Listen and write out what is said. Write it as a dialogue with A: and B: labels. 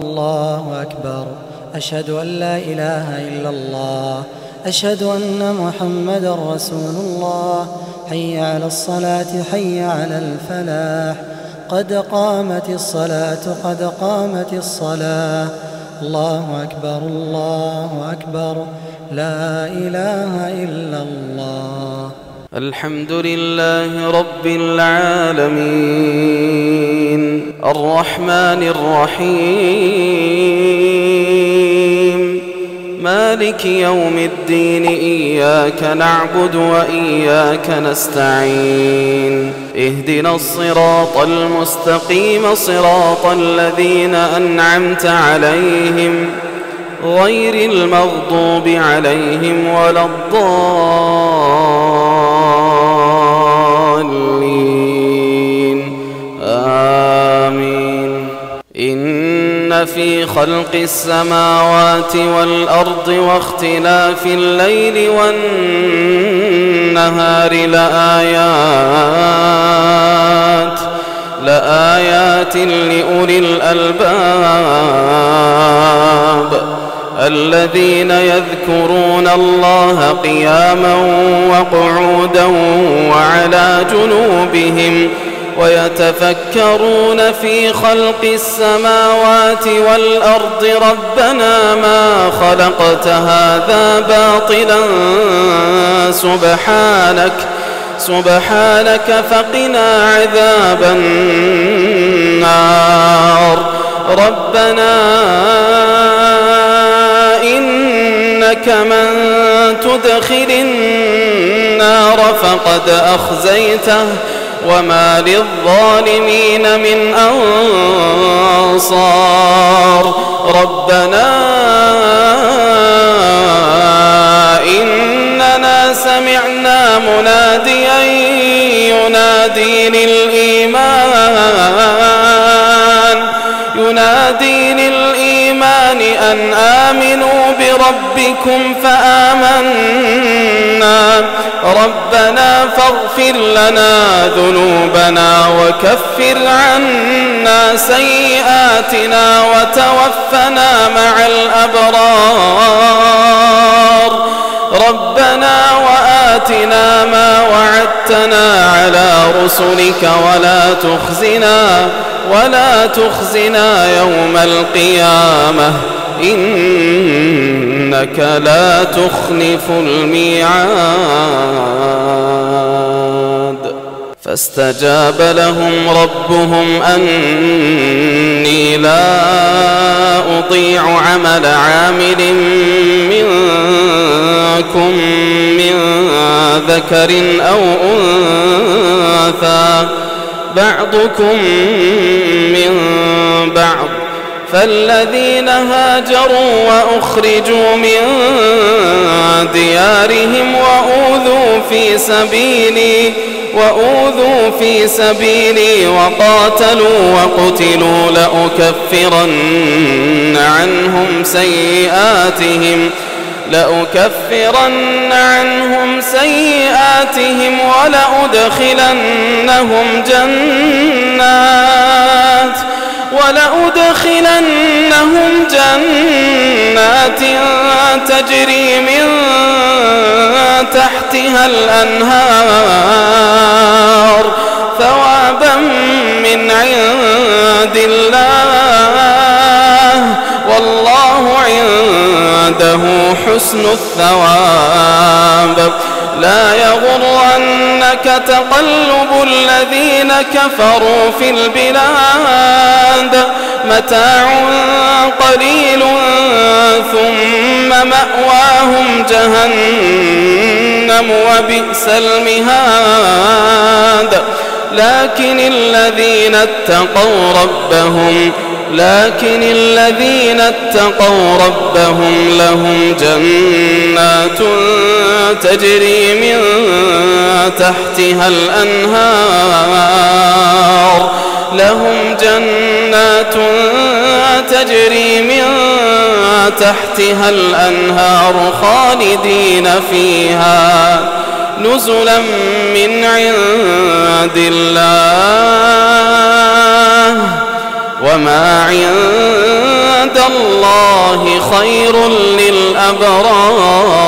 A: الله أكبر. أشهد أن لا إله إلا الله. أشهد أن محمدا رسول الله. حي على الصلاة، حي على الفلاح، قد قامت الصلاة، قد قامت الصلاة. الله أكبر، الله أكبر، لا إله إلا الله.
B: الحمد لله رب العالمين، الرحمن الرحيم، مالك يوم الدين. إياك نعبد وإياك نستعين. اهدنا الصراط المستقيم، صراط الذين أنعمت عليهم غير المغضوب عليهم ولا الضالين. آمين. إن في خلق السماوات والأرض واختلاف الليل والنهار لآيات لأولي الألباب، الذين يذكرون الله قياما وقعودا وعلى جنوبهم ويتفكرون في خلق السماوات والأرض ربنا ما خلقت هذا باطلا سبحانك فقنا عذاب النار. ربنا إنك من تدخل النار فقد أخزيته وما للظالمين من أنصار. ربنا إننا سمعنا مناديا ينادي للإيمان أن آمنوا بربكم فآمنا. ربنا فاغفر لنا ذنوبنا وكفر عنا سيئاتنا وتوفنا مع الأبرار. ربنا وآتنا ما وعدتنا على رسلك ولا تخزنا يوم القيامة إنك لا تخلف الميعاد. فاستجاب لهم ربهم أني لا أطيع عمل عامل منكم من ذكر أو أنثى بعضكم من بعض. فالذين هاجروا وأخرجوا من ديارهم وأوذوا في سبيلي وقاتلوا وقتلوا لأكفرن عنهم سيئاتهم ولأدخلنهم جنات تجري من تحتها الأنهار ثوابا من عند الله والله عنده حسن الثواب. لا يغرنك تقلب الذين كفروا في البلاد، متاع قليل ثم مأواهم جهنم وبئس المهاد. لكن الذين اتقوا ربهم لهم جنات تجري من تحتها الأنهار خالدين فيها نزلا من عند الله وما عند الله خير للأبرار